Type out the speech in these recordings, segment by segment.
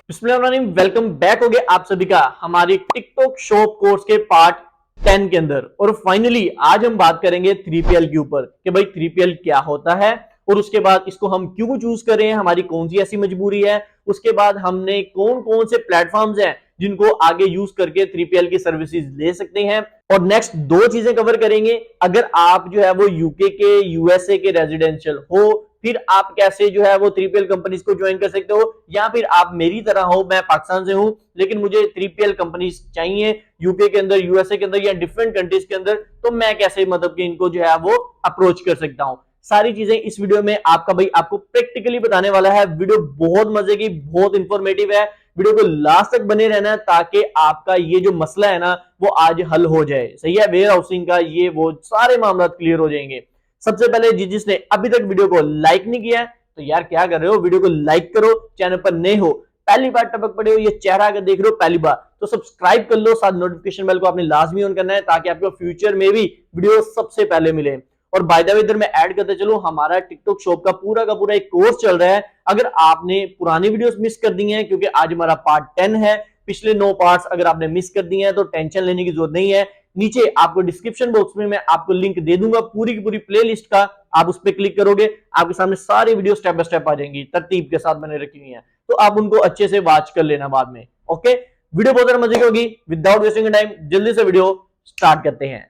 बिस्मिल्लाहिर्रहमानिर्रहीम, welcome back हो गए आप सभी का हमारी टिकटॉक शॉप कोर्स के पार्ट 10 के अंदर। और फाइनली आज हम बात करेंगे 3PL के ऊपर कि भाई 3PL क्या होता है और उसके बाद इसको हम क्यों चूज करें, हमारी कौन सी ऐसी मजबूरी है, उसके बाद हमने कौन कौन से प्लेटफॉर्म्स हैं जिनको आगे यूज करके 3PL की सर्विसेज ले सकते हैं। और नेक्स्ट दो चीजें कवर करेंगे। अगर आप जो है वो यूके के यूएसए के रेजिडेंशियल हो, फिर आप कैसे जो है वो 3PL कंपनीज को ज्वाइन कर सकते हो, या फिर आप मेरी तरह हो, मैं पाकिस्तान से हूं लेकिन मुझे 3PL कंपनीज चाहिए यूके के अंदर, यूएसए के अंदर या डिफरेंट कंट्रीज के अंदर, तो मैं कैसे मतलब कि इनको जो है वो अप्रोच कर सकता हूं। सारी चीजें इस वीडियो में आपका भाई आपको प्रैक्टिकली बताने वाला है। वीडियो बहुत मजे की, बहुत इंफॉर्मेटिव है। वीडियो को लास्ट तक बने रहना ताकि आपका ये जो मसला है ना वो आज हल हो जाए। सही है, वेयर हाउसिंग का ये वो सारे मामला क्लियर हो जाएंगे। सबसे पहले जिसने अभी तक वीडियो को लाइक नहीं किया है तो यार क्या कर रहे हो, वीडियो को लाइक करो। चैनल पर नए हो, पहली बार टपक पड़े हो, ये चेहरा अगर देख रहे हो पहली बार तो सब्सक्राइब कर लो, साथ नोटिफिकेशन बेल को आपने लाजमी ऑन करना है ताकि आपको फ्यूचर में भी वीडियो सबसे पहले मिले। और बाय द वे इधर मैं ऐड करते चलूं, हमारा टिकटॉक शॉप का पूरा एक कोर्स चल रहा है। अगर आपने पुरानी वीडियोस मिस कर दी हैं, क्योंकि आज हमारा पार्ट 10 है, पिछले 9 पार्ट्स अगर आपने मिस कर दिए हैं तो टेंशन लेने की जरूरत नहीं है। नीचे आपको डिस्क्रिप्शन बॉक्स में मैं आपको लिंक दे दूंगा पूरी की पूरी प्लेलिस्ट का। आप उस पर क्लिक करोगे, आपके सामने सारी वीडियो स्टेप बाय स्टेप आ जाएंगी, तरतीब के साथ मैंने रखी हुई है, तो आप उनको अच्छे से वॉच कर लेना बाद में। ओके, वीडियो बहुत ज्यादा मजे की होगी। विदाउट वेस्टिंग टाइम जल्दी से वीडियो स्टार्ट करते हैं।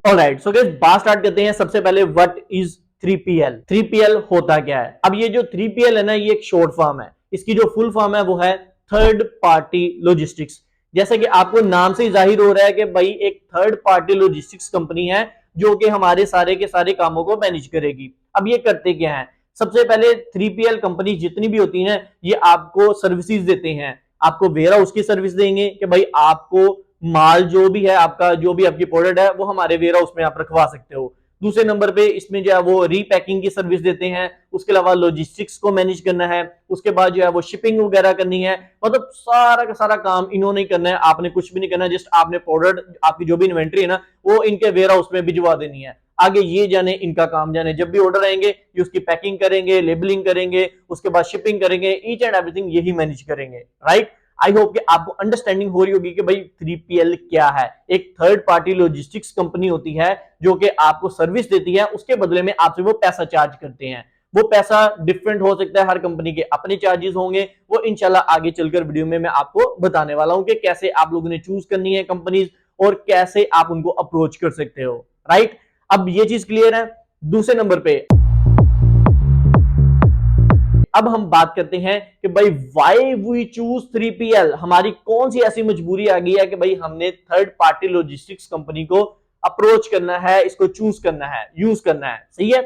ऑलराइट, सो गाइस बात स्टार्ट करते हैं। सबसे पहले व्हाट इज 3PL? 3PL होता क्या है? अब ये जो 3PL है ना, ये एक शॉर्ट फॉर्म है। इसकी जो फुल फॉर्म है वो है थर्ड पार्टी लॉजिस्टिक्स। जैसे कि आपको नाम से ही जाहिर हो रहा है कि भाई एक थर्ड पार्टी लॉजिस्टिक्स कंपनी है जो कि हमारे सारे के सारे कामों को मैनेज करेगी। अब ये करते क्या है? सबसे पहले 3PL कंपनी जितनी भी होती हैं ये आपको सर्विसेज देते हैं। आपको वेयर हाउस की सर्विस देंगे कि भाई आपको माल जो भी है, आपका जो भी आपकी प्रोडक्ट है वो हमारे वेयर हाउस में आप रखवा सकते हो। दूसरे नंबर पे इसमें जो है वो रीपैकिंग की सर्विस देते हैं। उसके अलावा लॉजिस्टिक्स को मैनेज करना है। उसके बाद जो है वो शिपिंग वगैरह करनी है। मतलब सारा का सारा काम इन्होंने ही करना है, आपने कुछ भी नहीं करना। जस्ट आपने प्रोडक्ट, आपकी जो भी इन्वेंट्री है ना वो इनके वेयर हाउस में भिजवा देनी है। आगे ये जाने इनका काम, जाने जब भी ऑर्डर आएंगे ये उसकी पैकिंग करेंगे, लेबलिंग करेंगे, उसके बाद शिपिंग करेंगे, ईच एंड एवरीथिंग यही मैनेज करेंगे। राइट, आई होप कि आपको अंडरस्टैंडिंग हो रही होगी कि भाई 3PL क्या है। एक थर्ड पार्टी लॉजिस्टिक्स कंपनी होती है जो कि आपको सर्विस देती है, उसके बदले में आपसे वो पैसा चार्ज करते हैं। वो पैसा डिफरेंट हो सकता है, हर कंपनी के अपने चार्जेस होंगे। वो इंशाल्लाह आगे चलकर वीडियो में मैं आपको बताने वाला हूं कि कैसे आप लोगों ने चूज करनी है कंपनीज और कैसे आप उनको अप्रोच कर सकते हो। राइट, अब ये चीज क्लियर है। दूसरे नंबर पे अब हम बात करते हैं कि भाई वाई वी चूज 3PL। हमारी कौन सी ऐसी मजबूरी आ गई है कि भाई हमने थर्ड पार्टी लॉजिस्टिक्स कंपनी को अप्रोच करना है, इसको चूज करना है, यूज करना है। सही है।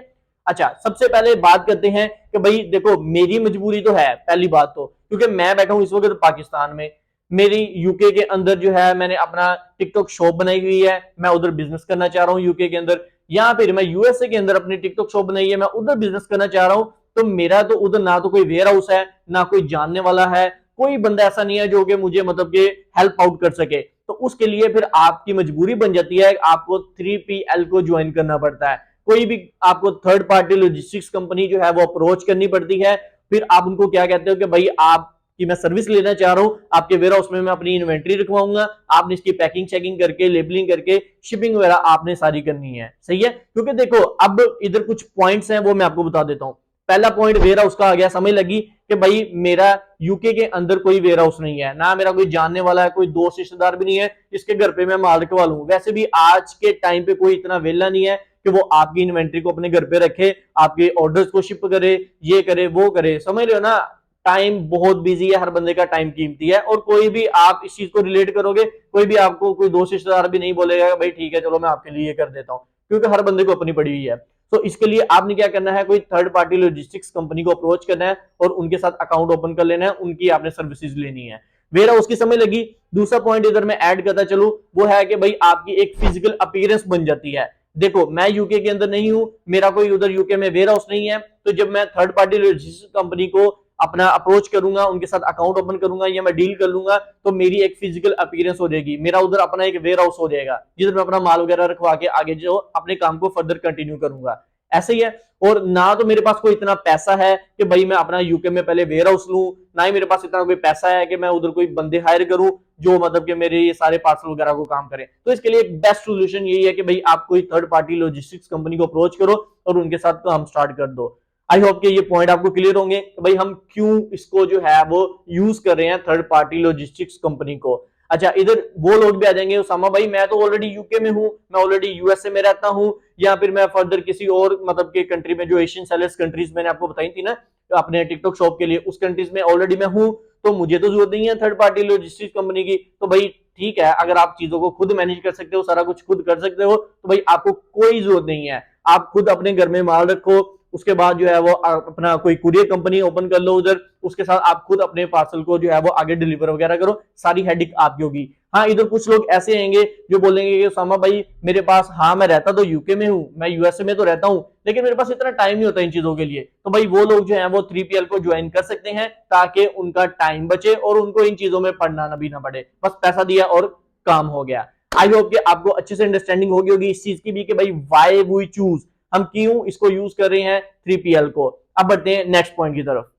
अच्छा, सबसे पहले बात करते हैं कि भाई देखो मेरी मजबूरी तो है, पहली बात तो क्योंकि मैं बैठा हूं इस वक्त पाकिस्तान में। मेरी यूके के अंदर जो है मैंने अपना टिकटॉक शॉप बनाई हुई है, मैं उधर बिजनेस करना चाह रहा हूं यूके के अंदर। या फिर मैं यूएसए के अंदर अपनी टिकटॉक शॉप बनाई है, मैं उधर बिजनेस करना चाह रहा हूं। तो मेरा तो उधर ना तो कोई वेयर हाउस है, ना कोई जानने वाला है, कोई बंदा ऐसा नहीं है जो कि मुझे मतलब कि हेल्प आउट कर सके। तो उसके लिए फिर आपकी मजबूरी बन जाती है, आपको 3PL को ज्वाइन करना पड़ता है। कोई भी आपको थर्ड पार्टी लॉजिस्टिक्स कंपनी जो है वो अप्रोच करनी पड़ती है। फिर आप उनको क्या कहते हो कि भाई आप कि मैं सर्विस लेना चाह रहा हूं, आपके वेयर हाउस में मैं अपनी इन्वेंट्री रखवाऊंगा, आपने इसकी पैकिंग चेकिंग करके, लेबलिंग करके, शिपिंग वगैरह आपने सारी करनी है। सही है, क्योंकि देखो अब इधर कुछ पॉइंट्स हैं वो मैं आपको बता देता हूं। पहला पॉइंट वेयर हाउस का आ गया, समझ लगी कि भाई मेरा यूके के अंदर कोई वेयर हाउस नहीं है, ना मेरा कोई जानने वाला है, कोई दोस्त रिश्तेदार भी नहीं है जिसके घर पे मैं माल रखवा लूं। वैसे भी आज के टाइम पे कोई इतना वेला नहीं है कि वो आपकी इन्वेंट्री को अपने घर पे रखे, आपके ऑर्डर्स को शिप करे, ये करे वो करे। समझ रहे हो ना, टाइम बहुत बिजी है, हर बंदे का टाइम कीमती है। और कोई भी आप इस चीज को रिलेट करोगे, कोई भी आपको कोई दोस्त रिश्तेदार भी नहीं बोलेगा भाई ठीक है चलो मैं आपके लिए ये कर देता हूं, क्योंकि हर बंदे को अपनी पड़ी हुई है। तो इसके लिए आपने क्या करना है, कोई थर्ड पार्टी लॉजिस्टिक्स कंपनी को अप्रोच करना है और उनके साथ अकाउंट ओपन कर लेना है, उनकी आपने सर्विसेज लेनी है। वेयर हाउस की समझ लगी। दूसरा पॉइंट इधर मैं ऐड करता चलूं, वो है कि भाई आपकी एक फिजिकल अपीयरेंस बन जाती है। देखो मैं यूके के अंदर नहीं हूं, मेरा कोई उधर यूके में वेयर हाउस नहीं है, तो जब मैं थर्ड पार्टी लॉजिस्टिक्स कंपनी को अपना अप्रोच करूंगा, उनके साथ अकाउंट ओपन करूंगा या मैं डील कर लूंगा, तो मेरी एक फिजिकल अपीयरेंस हो जाएगी, मेरा उधर अपना एक वेयर हाउस हो जाएगा जिधर मैं अपना माल वगैरह रखवा के आगे जो अपने काम को फर्दर कंटिन्यू करूंगा। ऐसे ही है। और ना तो मेरे पास कोई इतना पैसा है कि भाई मैं अपना यूके में पहले वेयर हाउस लूं, ना ही मेरे पास इतना कोई पैसा है कि मैं उधर कोई बंदे हायर करूं जो मतलब कि मेरे ये सारे पार्सल वगैरह को काम करें। तो इसके लिए एक बेस्ट सोल्यूशन यही है कि भाई आप कोई थर्ड पार्टी लॉजिस्टिक्स कंपनी को अप्रोच करो और उनके साथ काम स्टार्ट कर दो। आई होप कि ये पॉइंट आपको क्लियर होंगे कि भाई हम क्यों इसको जो है वो यूज कर रहे हैं थर्ड पार्टी लॉजिस्टिक्स कंपनी को। अच्छा, इधर वो लोग भी आ जाएंगे, उसामा भाई मैं तो ऑलरेडी यूके में हूं, मैं ऑलरेडी यूएसए में रहता हूं, या फिर मैं फर्दर किसी और मतलब के कंट्री में, जो एशियन सेलर्स कंट्रीज मैंने आपको बताई थी ना अपने टिकटॉक शॉप के लिए, उस कंट्रीज में ऑलरेडी मैं हूं, तो मुझे तो जरूरत नहीं है थर्ड पार्टी लॉजिस्टिक्स कंपनी की। तो भाई ठीक है, अगर आप चीजों को खुद मैनेज कर सकते हो, सारा कुछ खुद कर सकते हो, तो भाई आपको कोई जरूरत नहीं है। आप खुद अपने घर में माल रखो, उसके बाद जो है वो अपना कोई कुरियर कंपनी ओपन कर लो उधर, उसके साथ आप खुद अपने पार्सल को जो है वो आगे डिलीवर वगैरह करो, सारी हेडिक आपकी होगी। हाँ, इधर कुछ लोग ऐसे होंगे जो बोलेंगे कि सामा भाई मेरे पास, हाँ मैं रहता तो यूके में हूँ, मैं यूएसए में तो रहता हूँ, लेकिन मेरे पास इतना टाइम नहीं होता इन चीजों के लिए। तो भाई वो लोग जो है वो 3PL को ज्वाइन कर सकते हैं ताकि उनका टाइम बचे और उनको इन चीजों में पढ़ना भी ना पड़े, बस पैसा दिया और काम हो गया। आई होप कि आपको अच्छे से अंडरस्टैंडिंग होगी इस चीज की भी कि भाई व्हाई वी चूज, हम क्यों इसको यूज कर रहे हैं 3PL को। अब बढ़ते हैं नेक्स्ट पॉइंट की तरफ।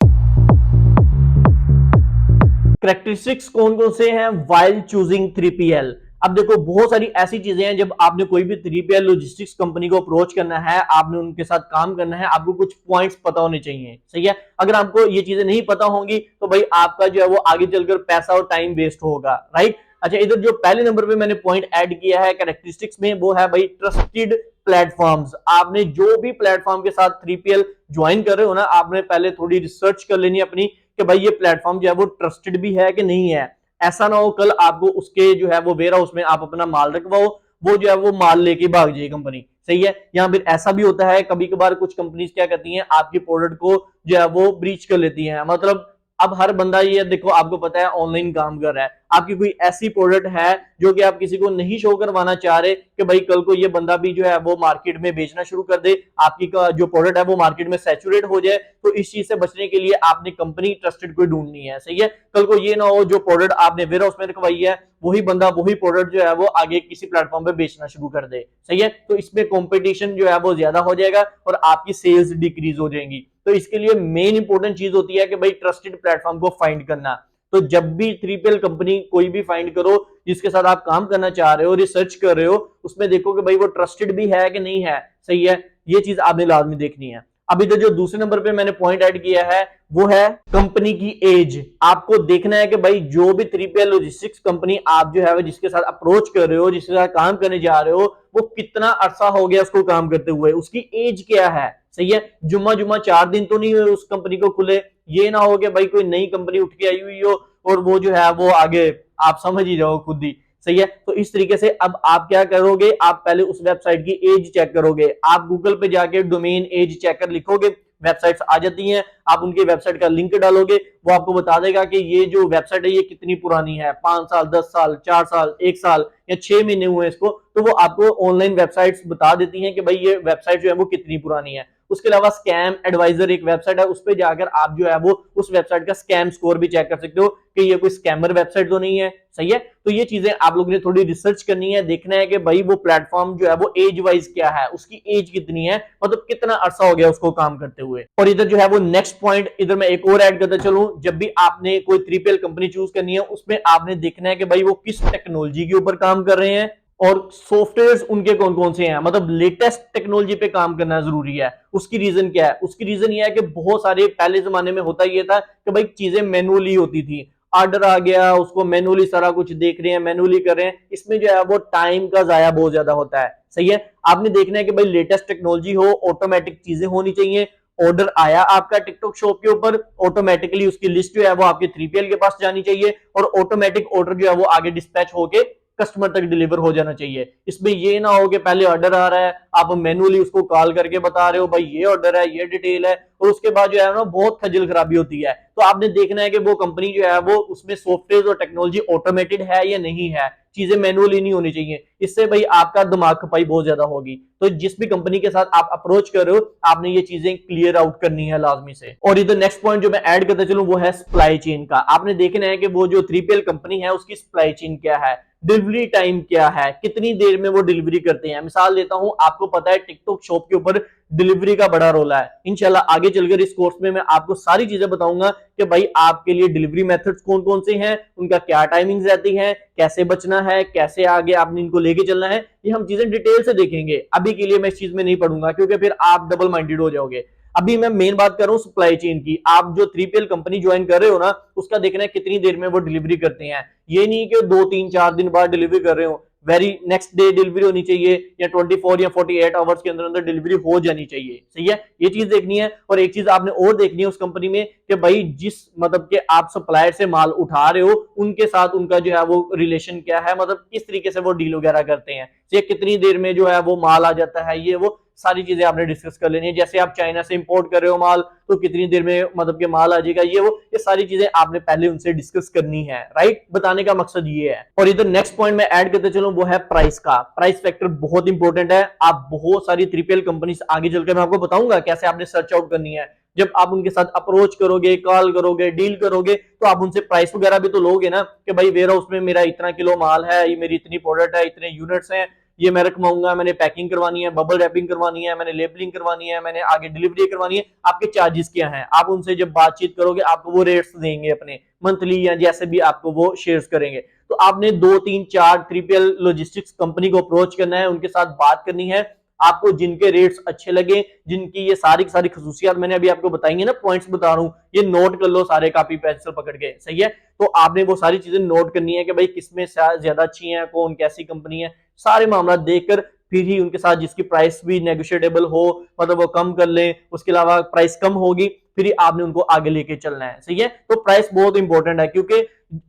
कैरेक्टरिस्टिक्स कौन कौन से हैं व्हाइल चूजिंग 3PL। अब देखो बहुत सारी ऐसी चीजें हैं, जब आपने कोई भी 3PL लॉजिस्टिक्स कंपनी को अप्रोच करना है, आपने उनके साथ काम करना है, आपको कुछ पॉइंट्स पता होने चाहिए, सही है। अगर आपको ये चीजें नहीं पता होंगी तो भाई आपका जो है वो आगे चलकर पैसा और टाइम वेस्ट होगा, राइट। अच्छा, इधर जो पहले नंबर पे मैंने पॉइंट ऐड किया है कैरेक्टरिस्टिक्स में, वो है भाई ट्रस्टेड प्लेटफॉर्म्स। आपने जो भी प्लेटफॉर्म के साथ 3PL ज्वाइन कर रहे हो ना, आपने पहले थोड़ी रिसर्च कर लेनी अपनी कि भाई ये प्लेटफॉर्म जो है वो ट्रस्टेड भी है कि नहीं है। ऐसा ना हो कल आपको उसके जो है वो वेयर हाउस में आप अपना माल रखवाओ, वो जो है वो माल लेके भाग जाए कंपनी, सही है। यहाँ फिर ऐसा भी होता है कभी कभार कुछ कंपनीज क्या करती हैं, आपके प्रोडक्ट को जो है वो ब्रीच कर लेती हैं। मतलब अब हर बंदा ये देखो, आपको पता है ऑनलाइन काम कर रहा है, आपकी कोई ऐसी प्रोडक्ट है जो कि आप किसी को नहीं शो करवाना चाह रहे कि भाई कल को ये बंदा भी जो है वो मार्केट में बेचना शुरू कर दे, आपकी का जो प्रोडक्ट है वो मार्केट में सैचुरेट हो जाए, तो इस चीज से बचने के लिए आपने कंपनी ट्रस्टेड कोई ढूंढनी है, सही है। कल को ये ना हो जो प्रोडक्ट आपने वेयर हाउस में रखवाई है वही बंदा वही प्रोडक्ट जो है वो आगे किसी प्लेटफॉर्म पे बेचना शुरू कर दे, सही है। तो इसमें कंपटीशन जो है वो ज्यादा हो जाएगा और आपकी सेल्स डिक्रीज हो जाएंगी। तो इसके लिए मेन इंपॉर्टेंट चीज होती है कि भाई ट्रस्टेड प्लेटफॉर्म को फाइंड करना। तो जब भी 3PL कंपनी कोई भी फाइंड करो जिसके साथ आप काम करना चाह रहे हो, रिसर्च कर रहे हो, उसमें देखो कि भाई वो ट्रस्टेड भी है कि नहीं है, सही है। ये चीज आपने लाजमी देखनी है। अब इधर जो दूसरे नंबर पे मैंने पॉइंट ऐड किया है वो है कंपनी की एज। आपको देखना है कि भाई जो भी 3PL लॉजिस्टिक्स कंपनी आप जो है जिसके साथ अप्रोच कर रहे हो, जिसके साथ काम करने जा रहे हो, वो कितना अरसा हो गया उसको काम करते हुए, उसकी एज क्या है, सही है। जुम्मा जुम्मा 4 दिन तो नहीं हुए उस कंपनी को खुले, ये ना हो कि भाई कोई नई कंपनी उठ के आई हुई हो और वो जो है वो आगे आप समझ ही जाओ खुद ही, सही है। तो इस तरीके से अब आप क्या करोगे, आप पहले उस वेबसाइट की एज चेक करोगे। आप गूगल पे जाके डोमेन एज चेकर लिखोगे, वेबसाइट्स आ जाती हैं, आप उनकी वेबसाइट का लिंक डालोगे, वो आपको बता देगा कि ये जो वेबसाइट है ये कितनी पुरानी है, 5 साल, 10 साल, 4 साल, 1 साल या 6 महीने हुए इसको। तो वो आपको ऑनलाइन वेबसाइट्स बता देती हैं कि भाई ये वेबसाइट जो है वो कितनी पुरानी है। उसके अलावा स्कैम एडवाइजर एक वेबसाइट है, उस पर जाकर आप जो है वो उस वेबसाइट का स्कैम स्कोर भी चेक कर सकते हो कि ये कोई स्कैमर वेबसाइट तो नहीं है, सही है। तो ये चीजें आप लोगों ने थोड़ी रिसर्च करनी है, देखना है कि भाई वो प्लेटफॉर्म जो है वो एज वाइज क्या है, उसकी एज कितनी है, मतलब कितना अरसा हो गया उसको काम करते हुए। और इधर जो है वो नेक्स्ट पॉइंट इधर मैं एक और ऐड करता चलूं, जब भी आपने कोई 3PL कंपनी चूज करनी है उसमें आपने देखना है कि भाई वो किस टेक्नोलॉजी के ऊपर काम कर रहे हैं और सॉफ्टवेयर उनके कौन कौन से हैं, मतलब लेटेस्ट टेक्नोलॉजी पे काम करना जरूरी है। उसकी रीजन क्या है, उसकी रीजन ये है कि बहुत सारे पहले जमाने में होता ये था कि भाई चीजें मैनुअली होती थी, ऑर्डर आ गया उसको मैनुअली सारा कुछ देख रहे हैं, मैनुअली कर रहे हैं, इसमें जो है वो टाइम का जाया बहुत ज्यादा होता है, सही है। आपने देखना है कि भाई लेटेस्ट टेक्नोलॉजी हो, ऑटोमेटिक चीजें होनी चाहिए। ऑर्डर आया आपका टिकटॉक शॉप के ऊपर, ऑटोमेटिकली उसकी लिस्ट जो है वो आपके 3PL के पास जानी चाहिए और ऑटोमेटिक ऑर्डर जो है वो आगे डिस्पैच होके कस्टमर तक डिलीवर हो जाना चाहिए। इसमें ये ना हो कि पहले ऑर्डर आ रहा है, आप मैनुअली उसको कॉल करके बता रहे हो भाई ये ऑर्डर है, ये डिटेल है, और उसके बाद जो है ना बहुत खजल खराबी होती है। तो आपने देखना है कि वो कंपनी जो है वो उसमें सॉफ्टवेयर और टेक्नोलॉजी ऑटोमेटेड है या नहीं है, चीजें मैनुअली नहीं होनी चाहिए। इससे भाई आपका दिमाग खपाई बहुत ज्यादा होगी। तो जिस भी कंपनी के साथ आप अप्रोच कर रहे हो आपने ये चीजें क्लियर आउट करनी है लाजमी से। और इधर नेक्स्ट पॉइंट जो मैं ऐड करता चलूं वो है सप्लाई चेन का। आपने देखना है कि वो जो 3PL कंपनी है उसकी सप्लाई चेन क्या है, डिलीवरी टाइम क्या है, कितनी देर में वो डिलीवरी करते हैं। मिसाल देता हूं, आपको पता है टिकटॉक शॉप के ऊपर डिलीवरी का बड़ा रोल है। इंशाल्लाह आगे चलकर इस कोर्स में मैं आपको सारी चीजें बताऊंगा कि भाई आपके लिए डिलीवरी मेथड्स कौन कौन से हैं, उनका क्या टाइमिंग्स रहती है, कैसे बचना है, कैसे आगे आपने इनको लेके चलना है, ये हम चीजें डिटेल से देखेंगे। अभी के लिए मैं इस चीज में नहीं पढ़ूंगा क्योंकि फिर आप डबल माइंडेड हो जाओगे। अभी मैं मेन बात कर रहा हूं सप्लाई चेन की। आप जो 3PL कंपनी ज्वाइन कर रहे हो ना, उसका देखना है कितनी देर में वो डिलीवरी करते हैं। ये नहीं कि 2 3 4 दिन बाद डिलीवरी कर रहे हो, वेरी नेक्स्ट डे डिलीवरी होनी चाहिए या 24 या 48 आवर्स के अंदर अंदर डिलीवरी हो जानी चाहिए। सही है, ये चीज देखनी है। और एक चीज आपने और देखनी है उस कंपनी में कि भाई जिस मतलब के आप सप्लायर से माल उठा रहे हो उनके साथ उनका जो है वो रिलेशन क्या है, मतलब किस तरीके से वो डील वगैरह करते हैं, कितनी देर में जो है वो माल आ जाता है, ये वो सारी चीजें आपने डिस्कस कर लेनी है। जैसे आप चाइना से इंपोर्ट कर रहे हो माल, तो कितनी देर में मतलब के माल आ जाएगा, ये सारी चीजें आपने पहले उनसे डिस्कस करनी है। राइट, बताने का मकसद ये है। और इधर नेक्स्ट पॉइंट मैं ऐड करते चलूं, वो है प्राइस का। प्राइस फैक्टर बहुत इंपॉर्टेंट है। आप बहुत सारी 3PL कंपनी आगे चलकर मैं आपको बताऊंगा कैसे आपने सर्च आउट करनी है। जब आप उनके साथ अप्रोच करोगे, कॉल करोगे, डील करोगे, तो आप उनसे प्राइस वगैरह भी तो लोगे ना कि भाई वेयर हाउस में मेरा इतना किलो माल है, ये मेरी इतनी प्रोडक्ट है, इतने यूनिट्स हैं, ये मैं रखवाऊंगा, मैंने पैकिंग करवानी है, बबल रैपिंग करवानी है, मैंने लेबलिंग करवानी है, मैंने आगे डिलीवरी करवानी है, आपके चार्जेस क्या हैं। आप उनसे जब बातचीत करोगे आपको वो रेट्स देंगे अपने मंथली या जैसे भी आपको वो शेयर्स करेंगे। तो आपने 2 3 4 3PL लॉजिस्टिक्स कंपनी को अप्रोच करना है, उनके साथ बात करनी है। आपको जिनके रेट्स अच्छे लगे, जिनकी ये सारी की सारी खसूसियात मैंने अभी आपको बताई ना, पॉइंट्स बता रहा हूं, ये नोट कर लो सारे कॉपी पेंसिल पकड़ के। सही है, तो आपने वो सारी चीजें नोट करनी है कि भाई किसमें ज्यादा अच्छी है, कौन कैसी कंपनी है, सारे मामला देखकर फिर ही उनके साथ जिसकी प्राइस भी नेगोशिएटेबल हो, मतलब वो कम कर ले, उसके अलावा प्राइस कम होगी, फिर ही आपने उनको आगे लेके चलना है। सही है, तो प्राइस बहुत इंपॉर्टेंट है क्योंकि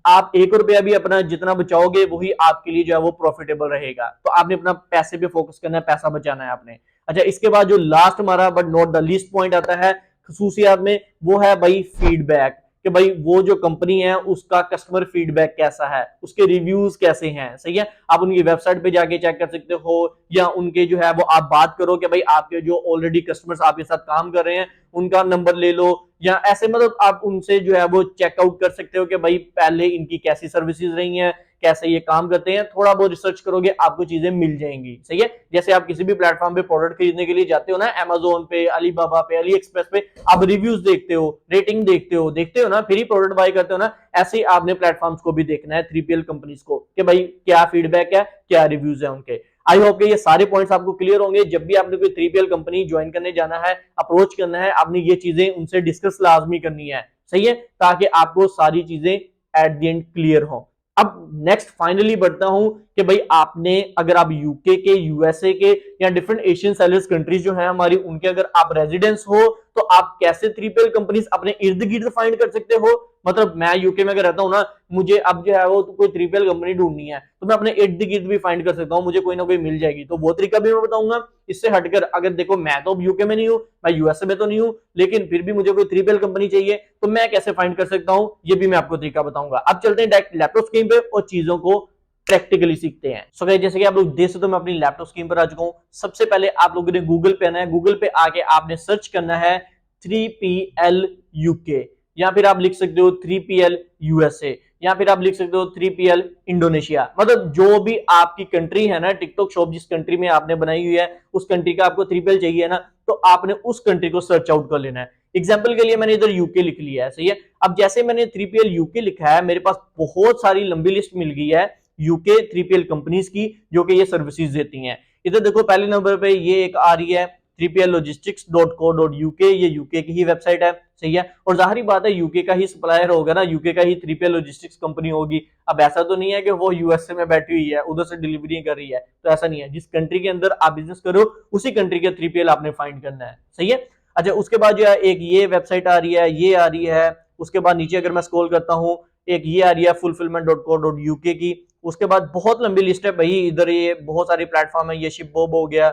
आप 1 रुपया भी अपना जितना बचाओगे वही आपके लिए जो है वो प्रॉफिटेबल रहेगा। तो आपने अपना पैसे पे फोकस करना है, पैसा बचाना है आपने। अच्छा, इसके बाद जो लास्ट हमारा but not the least point आता है खसूसियात में, वो है भाई फीडबैक। कि भाई वो जो कंपनी है उसका कस्टमर फीडबैक कैसा है, उसके रिव्यूज कैसे हैं। सही है, आप उनकी वेबसाइट पे जाके चेक कर सकते हो, या उनके जो है वो आप बात करो कि भाई आपके जो ऑलरेडी कस्टमर्स आपके साथ काम कर रहे हैं उनका नंबर ले लो, या ऐसे मतलब आप उनसे जो है वो चेकआउट कर सकते हो कि भाई पहले इनकी कैसी सर्विसेज रही हैं, कैसे ये काम करते हैं। थोड़ा बहुत रिसर्च करोगे आपको चीजें मिल जाएंगी। सही है, जैसे आप किसी भी प्लेटफॉर्म पे प्रोडक्ट खरीदने के लिए जाते हो ना, अमेजोन पे, अलीबाबा पे, अली एक्सप्रेस पे, आप रिव्यूज देखते हो, रेटिंग देखते हो ना, फिर ही प्रोडक्ट बाय करते हो ना। ऐसे ही आपने प्लेटफॉर्म्स को भी देखना है 3PL कंपनीज को कि भाई क्या फीडबैक है, क्या रिव्यूज है उनके। आई होप कि ये सारे पॉइंट्स आपको क्लियर होंगे। जब भी आपने कोई 3PL कंपनी ज्वाइन करने जाना है, अप्रोच करना है, आपने ये चीजें उनसे डिस्कस लाजमी करनी है। सही है, ताकि आपको सारी चीजें एट द एंड क्लियर हो। अब नेक्स्ट फाइनली बढ़ता हूं कि भाई आपने, अगर आप यूके के, यूएसए के या डिफरेंट एशियन सेलर्स कंट्रीज जो है हमारी, उनके अगर आप रेजिडेंस हो, तो आप कैसे 3PL कंपनीज अपने इर्द गिर्द फाइंड कर सकते हो। मतलब मैं यूके में अगर रहता हूं ना, मुझे अब जो है वो कोई 3PL कंपनी ढूंढनी है, तो मैं अपने इर्द गिर्द भी फाइंड कर सकता हूं, मुझे कोई ना कोई मिल जाएगी। तो वो तरीका भी मैं बताऊंगा। इससे हटकर अगर देखो, मैं तो यूके में नहीं हूं, मैं यूएसए में तो नहीं हूं, लेकिन फिर भी मुझे कोई 3PL कंपनी चाहिए, तो मैं कैसे फाइंड कर सकता हूं, ये भी मैं आपको तरीका बताऊंगा। अब चलते हैं डायरेक्ट लैपटॉप स्क्रीन पे और चीजों को प्रैक्टिकली सीखते हैं। सो गाइस, जैसे कि आप लोग देख सकते हो, मैं अपनी लैपटॉप स्क्रीन पर आ चुका हूं। सबसे पहले आप लोगों ने गूगल पे आना है, गूगल पे आके आपने सर्च करना है 3PL यूके, या फिर आप लिख सकते हो 3PL यूएसए, या फिर आप लिख सकते हो 3PL इंडोनेशिया। मतलब जो भी आपकी कंट्री है ना, टिकटॉक शॉप जिस कंट्री में आपने बनाई हुई है, उस कंट्री का आपको 3PL चाहिए ना, तो आपने उस कंट्री को सर्च आउट कर लेना है। एग्जाम्पल के लिए मैंने इधर यूके लिख लिया है। सही है, अब जैसे मैंने 3PL यूके लिखा है, मेरे पास बहुत सारी लंबी लिस्ट मिल गई है यूके 3PL कंपनीज की जो कि ये सर्विसेज देती हैं। इधर देखो, पहले नंबर पे ये एक आ रही है 3PLlogistics.co.uk, ये यूके की ही वेबसाइट है। सही है, और जाहिर बात है यूके का ही सप्लायर होगा ना, यूके का ही 3PL लॉजिस्टिक्स कंपनी होगी। अब ऐसा तो नहीं है कि वो यूएसए में बैठी हुई है, उधर से डिलीवरी कर रही है, तो ऐसा नहीं है। जिस कंट्री के अंदर आप बिजनेस करो उसी कंट्री के 3PL आपने फाइंड करना है। सही है, अच्छा, उसके बाद जो है एक ये वेबसाइट आ रही है, ये आ रही है। उसके बाद नीचे अगर मैं स्क्रॉल करता हूँ, एक ये आ रही है fulfillment.co.uk की। उसके बाद बहुत लंबी लिस्ट है भाई, इधर ये बहुत सारे प्लेटफॉर्म है, ये शिपबॉब हो गया,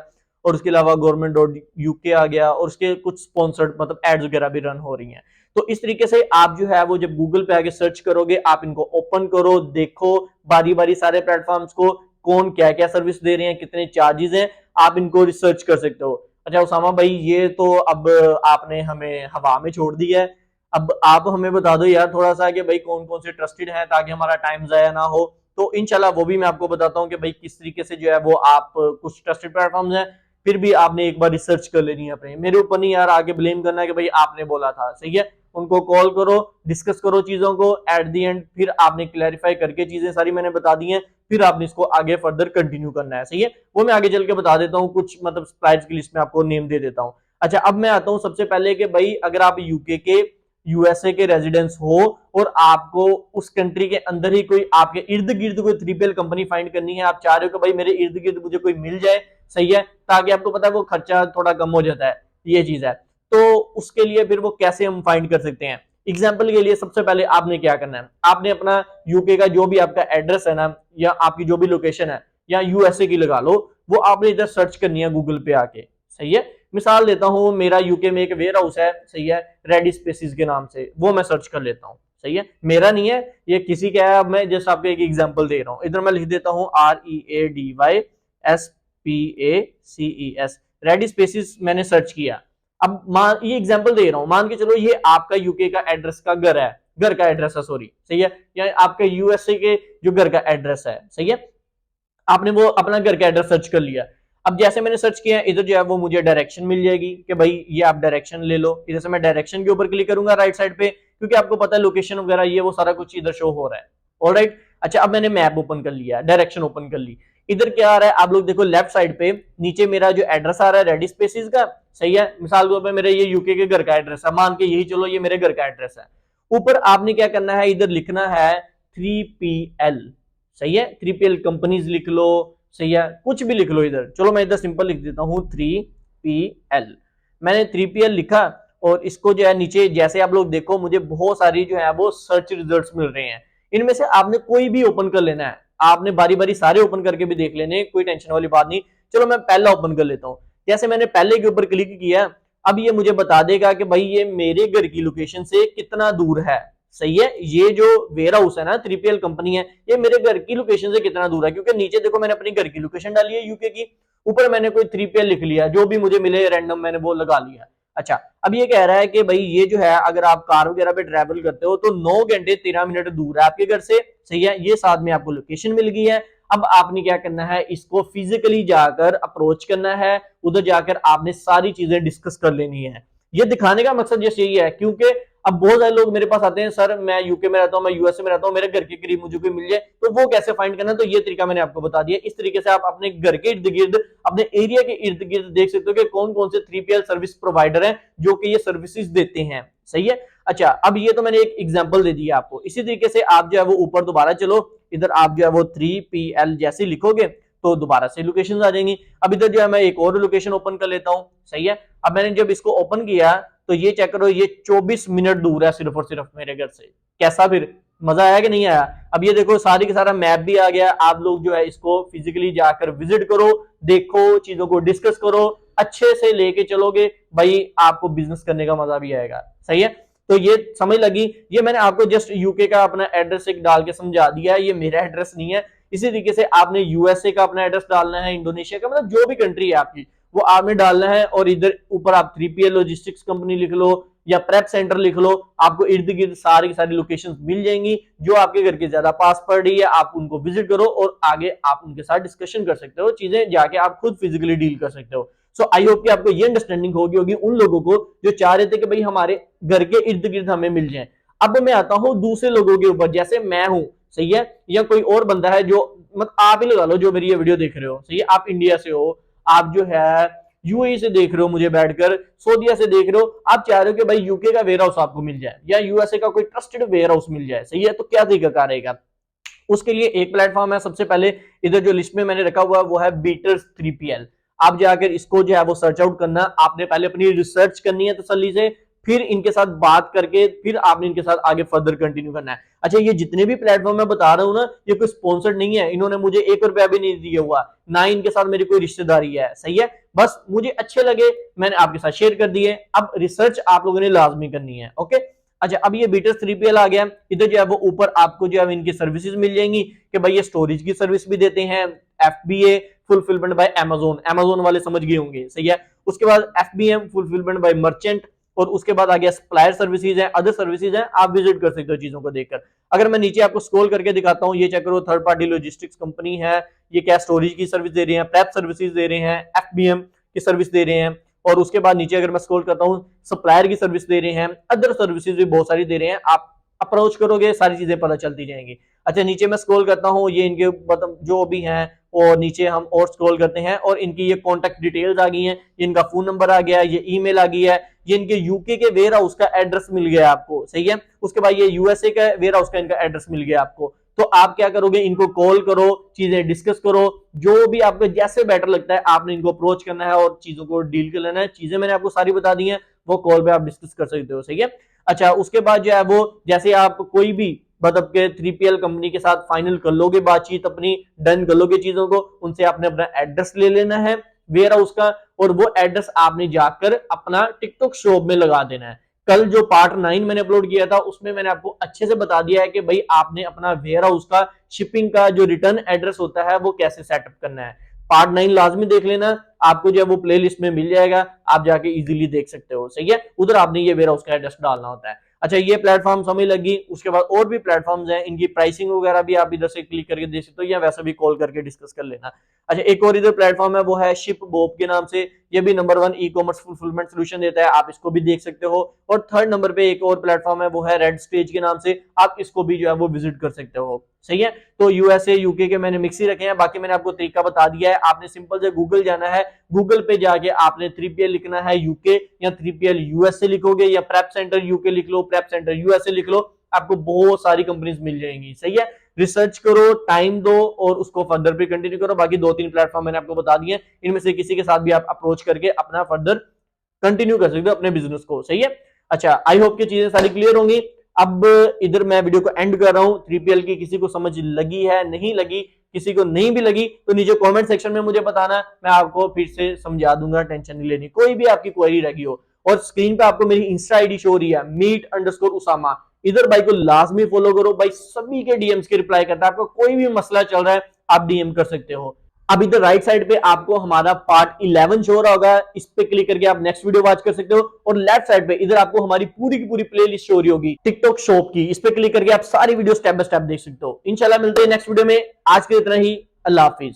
और उसके अलावा गवर्नमेंट.uk आ गया, और उसके कुछ स्पॉन्सर्ड मतलब एड्स वगैरह भी रन हो रही हैं। तो इस तरीके से आप जो है वो जब गूगल पे आके सर्च करोगे, आप इनको ओपन करो, देखो बारी बारी सारे प्लेटफॉर्म्स को, कौन क्या क्या सर्विस दे रहे हैं, कितने चार्जेस हैं, आप इनको रिसर्च कर सकते हो। अच्छा उसामा भाई, ये तो अब आपने हमें हवा में छोड़ दिया है। अब आप हमें बता दो यार थोड़ा सा कि भाई कौन कौन से ट्रस्टेड हैं, ताकि हमारा टाइम जाया ना हो। तो इंशाल्लाह वो भी मैं आपको बताता हूँ कि भाई किस तरीके से जो है वो आप कुछ ट्रस्टेड प्लेटफॉर्म्स हैं फिर भी आपने एक बार रिसर्च कर लेनी है अपने, मेरे ऊपर नहीं यार आगे ब्लेम करना है कि भाई आपने बोला था, सही है। उनको कॉल करो, डिस्कस करो चीजों को, एट द एंड फिर आपने क्लैरिफाई करके चीजें सारी मैंने बता दी हैं, फिर आपने इसको आगे फर्दर कंटिन्यू करना है, सही है। वो मैं आगे चल के बता देता हूँ, कुछ मतलब सप्लायर्स की लिस्ट में आपको नेम दे देता हूँ। अच्छा, अब मैं आता हूँ सबसे पहले कि भाई अगर आप यूके के, यूएसए के रेजिडेंस हो और आपको उस कंट्री के अंदर ही कोई आपके इर्द गिर्द कोई 3PL कंपनी फाइंड करनी है, आप चाह रहे हो कि भाई मेरे इर्द गिर्द मुझे कोई मिल जाए, सही है, ताकि आपको पता है वो खर्चा थोड़ा कम हो जाता है, ये चीज है। तो उसके लिए फिर वो कैसे हम फाइंड कर सकते हैं? एग्जाम्पल के लिए सबसे पहले आपने क्या करना है, आपने अपना यूके का जो भी आपका एड्रेस है ना, या आपकी जो भी लोकेशन है, या यूएसए की लगा लो, वो आपने इधर सर्च करनी है गूगल पे आके, सही है। मिसाल देता हूं, मेरा यूके में एक वेयर हाउस है, सही है, रेडी स्पेसिस के नाम से, वो मैं सर्च कर लेता हूं, सही है। मेरा नहीं है, ये किसी का है। अब मैं जस्ट आपको एक एग्जांपल दे रहा हूं, इधर मैं लिख देता हूं READYSPACES, रेडी स्पेसिस मैंने सर्च किया। अब मान, ये एग्जांपल दे रहा हूं, मान के चलो ये आपका यूके का एड्रेस का घर है, घर का एड्रेस है, सॉरी, सही है, या आपका यूएसए के जो घर का एड्रेस है, सही है। आपने वो अपना घर का एड्रेस सर्च कर लिया। अब जैसे मैंने सर्च किया, इधर जो है वो मुझे डायरेक्शन मिल जाएगी कि भाई ये आप डायरेक्शन ले लो। इधर से मैं डायरेक्शन के ऊपर क्लिक करूंगा राइट साइड पे, क्योंकि आपको पता है लोकेशन वगैरह ये वो सारा कुछ इधर शो हो रहा है। ऑलराइट, अच्छा, अब मैंने मैप ओपन कर लिया, डायरेक्शन ओपन कर ली। इधर क्या आ रहा है, आप लोग देखो लेफ्ट साइड पे नीचे मेरा जो एड्रेस आ रहा है रेडी स्पेसिस का, सही है। मिसाल के तौर पर मेरे ये यूके के घर का एड्रेस है, मान के यही चलो ये मेरे घर का एड्रेस है। ऊपर आपने क्या करना है, इधर लिखना है 3PL, सही है, 3PL कंपनीज लिख लो, सही है, कुछ भी लिख लो इधर। चलो मैं इधर सिंपल लिख देता हूं 3PL। मैंने 3PL लिखा, और इसको जो है नीचे जैसे आप लोग देखो, मुझे बहुत सारी जो है वो सर्च रिजल्ट्स मिल रहे हैं। इनमें से आपने कोई भी ओपन कर लेना है, आपने बारी बारी सारे ओपन करके भी देख लेने, कोई टेंशन वाली बात नहीं। चलो मैं पहला ओपन कर लेता हूं। जैसे मैंने पहले के ऊपर क्लिक किया, अब ये मुझे बता देगा कि भाई ये मेरे घर की लोकेशन से कितना दूर है, सही है। ये जो वेयर हाउस है ना, 3PL कंपनी है, ये मेरे घर की लोकेशन से कितना दूर है, क्योंकि नीचे देखो मैंने अपनी घर की लोकेशन डाली है यूके की, ऊपर मैंने कोई 3PL लिख लिया, जो भी मुझे मिले रैंडम मैंने वो लगा लिया। अच्छा, अब ये कह रहा है कि भाई ये जो है अगर आप कार वगैरह पे ट्रैवल करते हो तो 9 घंटे 13 मिनट दूर है आपके घर से, सही है। ये साथ में आपको लोकेशन मिल गई है। अब आपने क्या करना है, इसको फिजिकली जाकर अप्रोच करना है, उधर जाकर आपने सारी चीजें डिस्कस कर लेनी है। ये दिखाने का मकसद जैसे यही है, क्योंकि अब बहुत सारे लोग मेरे पास आते हैं, सर मैं यूके में रहता हूं, मैं यूएसए में रहता हूं, मेरे घर के करीब मुझे कोई मिल जाए, तो वो कैसे फाइंड करना है, तो ये तरीका मैंने आपको बता दिया। इस तरीके से आप अपने घर के इर्द गिर्द, अपने एरिया के इर्द गिर्द देख सकते हो कि कौन कौन से 3PL सर्विस प्रोवाइडर हैं जो कि ये सर्विसेज देते हैं, सही है। अच्छा, अब ये तो मैंने एक एग्जांपल दे दिया आपको। इसी तरीके से आप जो है वो ऊपर दोबारा चलो, इधर आप जो है वो 3PL जैसे लिखोगे तो दोबारा से लोकेशन आ जाएंगी। अब इधर जो है मैं एक और लोकेशन ओपन कर लेता हूं, सही है। अब मैंने जब इसको ओपन किया तो ये चेक करो, ये 24 मिनट दूर है सिर्फ और सिर्फ मेरे घर से। कैसा, फिर मजा आया कि नहीं आया? अब ये देखो सारी का सारा मैप भी आ गया। आप लोग जो है इसको फिजिकली जाकर विजिट करो, देखो, चीजों को डिस्कस करो, अच्छे से लेके चलोगे भाई, आपको बिजनेस करने का मजा भी आएगा, सही है। तो ये समझ लगी, ये मैंने आपको जस्ट यूके का अपना एड्रेस एक डाल के समझा दिया है, ये मेरा एड्रेस नहीं है। इसी तरीके से आपने यूएसए का अपना एड्रेस डालना है, इंडोनेशिया का, मतलब जो भी कंट्री है आपकी वो आपने डालना है। और इधर ऊपर आप 3PL लॉजिस्टिक्स कंपनी लिख लो या प्रेप सेंटर लिख लो, आपको इर्द गिर्द सारी की सारी लोकेशंस मिल जाएंगी जो आपके घर के ज्यादा पास पड़ रही है। आप उनको विजिट करो और आगे आप उनके साथ डिस्कशन कर सकते हो, चीजें जाके आप खुद फिजिकली डील कर सकते हो। सो आई होप कि आपको ये अंडरस्टैंडिंग होगी उन लोगों को जो चाह रहे थे कि भाई हमारे घर के इर्द गिर्द हमें मिल जाए। अब मैं आता हूं दूसरे लोगों के ऊपर, जैसे मैं हूं, सही है, या कोई और बंदा है, जो मतलब आप ही लगा लो जो मेरी ये वीडियो देख रहे हो, सही है, आप इंडिया से हो, आप जो है यूएई से देख रहे हो मुझे बैठकर, सऊदीया से देख रहे हो, आप चाह रहे हो कि भाई यूके का वेयर हाउस आपको मिल जाए या यूएसए का कोई ट्रस्टेड वेयर हाउस मिल जाए, सही है। तो क्या तरीका रहेगा? उसके लिए एक प्लेटफॉर्म है, सबसे पहले इधर जो लिस्ट में मैंने रखा हुआ वो है बीटर्स 3PL। आप जाकर इसको जो है वो सर्च आउट करना, आपने पहले अपनी रिसर्च करनी है तसल्ली से, फिर इनके साथ बात करके फिर आपने इनके साथ आगे फर्दर कंटिन्यू करना है। अच्छा, ये जितने भी प्लेटफॉर्म मैं बता रहा हूं ना, ये कोई स्पॉन्सर्ड नहीं है, इन्होंने मुझे 1 रुपया भी नहीं दिया हुआ, ना ही इनके साथ मेरी कोई रिश्तेदारी है, सही है। बस मुझे अच्छे लगे, मैंने आपके साथ शेयर कर दिए। अब रिसर्च आप लोगों ने लाजमी करनी है, ओके। अच्छा, अब ये बीटर्स 3PL आ गया, इधर जो है वो ऊपर आपको जो है इनकी सर्विसेज मिल जाएंगी कि भाई ये स्टोरेज की सर्विस भी देते हैं, FBA फुलफिलमेंट बाय अमेजोन वाले समझ गए होंगे, सही है। उसके बाद FBM फुलफिलमेंट बाय मर्चेंट, और उसके बाद आ गया सप्लायर सर्विसेज है, अदर सर्विसेज है, आप विजिट कर सकते हो चीजों को देखकर। अगर मैं नीचे आपको स्क्रॉल करके दिखाता हूं, ये चेक करो, थर्ड पार्टी लॉजिस्टिक्स कंपनी है, ये क्या स्टोरेज की सर्विस दे रही है, प्रेप सर्विसेज दे रहे हैं, FBM की सर्विस दे रहे हैं, और उसके बाद नीचे अगर मैं स्क्रॉल करता हूँ सप्लायर की सर्विस दे रहे हैं, अदर सर्विसेज भी बहुत सारी दे रहे हैं। आप अप्रोच करोगे सारी चीजें पता चलती जाएंगी। अच्छा, नीचे मैं स्क्रॉल करता हूँ, ये इनके मतलब जो भी हैं, और नीचे हम और स्क्रॉल करते हैं और इनकी ये कॉन्टेक्ट डिटेल्स आ गई हैं, इनका फोन नंबर आ गया, ये ईमेल आ गई है, ये इनके यूके के वेयर हाउस का एड्रेस मिल गया आपको, सही है। उसके बाद ये यूएसए का वेयर हाउस का इनका एड्रेस मिल गया आपको। तो आप क्या करोगे, इनको कॉल करो, चीजें डिस्कस करो, जो भी आपको जैसे बेटर लगता है आपने इनको अप्रोच करना है और चीजों को डील कर लेना है। चीजें मैंने आपको सारी बता दी हैं, वो कॉल पे आप डिस्कस कर सकते हो, सही है। अच्छा, उसके बाद जो है वो जैसे आप कोई भी मतलब के 3PL कंपनी के साथ फाइनल कर लोगे बातचीत अपनी, डन कर लोगे चीजों को, उनसे आपने अपना एड्रेस ले लेना है वेयर हाउस का, और वो एड्रेस आपने जाकर अपना टिकटॉक शॉप में लगा देना है। कल जो पार्ट 9 मैंने अपलोड किया था उसमें मैंने आपको अच्छे से बता दिया है कि भाई आपने अपना वेयर हाउस का शिपिंग का जो रिटर्न एड्रेस होता है वो कैसे सेटअप करना है। पार्ट 9 लाजमी देख लेना, आपको जो है वो प्लेलिस्ट में मिल जाएगा, आप जाके इजीली देख सकते हो, सही है। उधर आपने ये वेयर हाउस का एड्रेस डालना होता है। अच्छा, ये प्लेटफॉर्म समझ लगी। उसके बाद और भी प्लेटफॉर्म्स हैं, इनकी प्राइसिंग वगैरह भी आप इधर से क्लिक करके देख सकते हो, या वैसे भी कॉल करके डिस्कस कर लेना। अच्छा, एक और इधर प्लेटफॉर्म है, वो है शिप बोप के नाम से, ये भी number 1 e commerce fulfilment solution देता है, आप इसको भी देख सकते हो। और थर्ड नंबर पे एक और प्लेटफॉर्म है, वो है रेड स्टेज के नाम से, आप इसको भी जो है वो विजिट कर सकते हो, सही है। तो यूएसए यूके के मैंने मिक्स ही रखे हैं, बाकी मैंने आपको तरीका बता दिया है। आपने सिंपल से गूगल जाना है, गूगल पे जाके आपने 3PL लिखना है यूके, या 3PL यूएसए लिखोगे, या प्रेप सेंटर यूके लिख लो, प्रेप सेंटर यूएसए लिख लो, आपको बहुत सारी कंपनीज मिल जाएंगी, सही है। रिसर्च करो, टाइम दो और उसको फर्दर भी कंटिन्यू करो। बाकी 2-3 प्लेटफॉर्म मैंने आपको बता दिए, इनमें से किसी के साथ भी आप अप्रोच करके अपना फर्दर कंटिन्यू कर सकते हो अपने बिजनेस को, सही है। अच्छा, आई होप कि चीजें सारी क्लियर होंगी। अब इधर मैं वीडियो को एंड कर रहा हूं। 3PL की किसी को समझ लगी है, नहीं लगी, किसी को नहीं भी लगी तो नीचे कमेंट सेक्शन में मुझे बताना, मैं आपको फिर से समझा दूंगा, टेंशन नहीं लेनी। कोई भी आपकी क्वेरी रही हो, और स्क्रीन पे आपको मेरी इंस्टा आईडी शो हो रही है meet_usama, इधर भाई को लाजमी फॉलो करो। भाई सभी के डीएम्स के रिप्लाई करता है, आपको कोई भी मसला चल रहा है आप डीएम कर सकते हो। अब इधर राइट साइड पे आपको हमारा पार्ट 11 शो हो रहा होगा, इस पे क्लिक करके आप नेक्स्ट वीडियो वॉच कर सकते हो। और लेफ्ट साइड पे इधर आपको हमारी पूरी की पूरी प्लेलिस्ट शो हो रही होगी टिकटॉक शॉप की, इस पे क्लिक करके आप सारी वीडियो स्टेप बाय स्टेप देख सकते हो। इंशाल्लाह मिलते हैं नेक्स्ट वीडियो में। आज के इतना ही, अल्लाह हाफिज।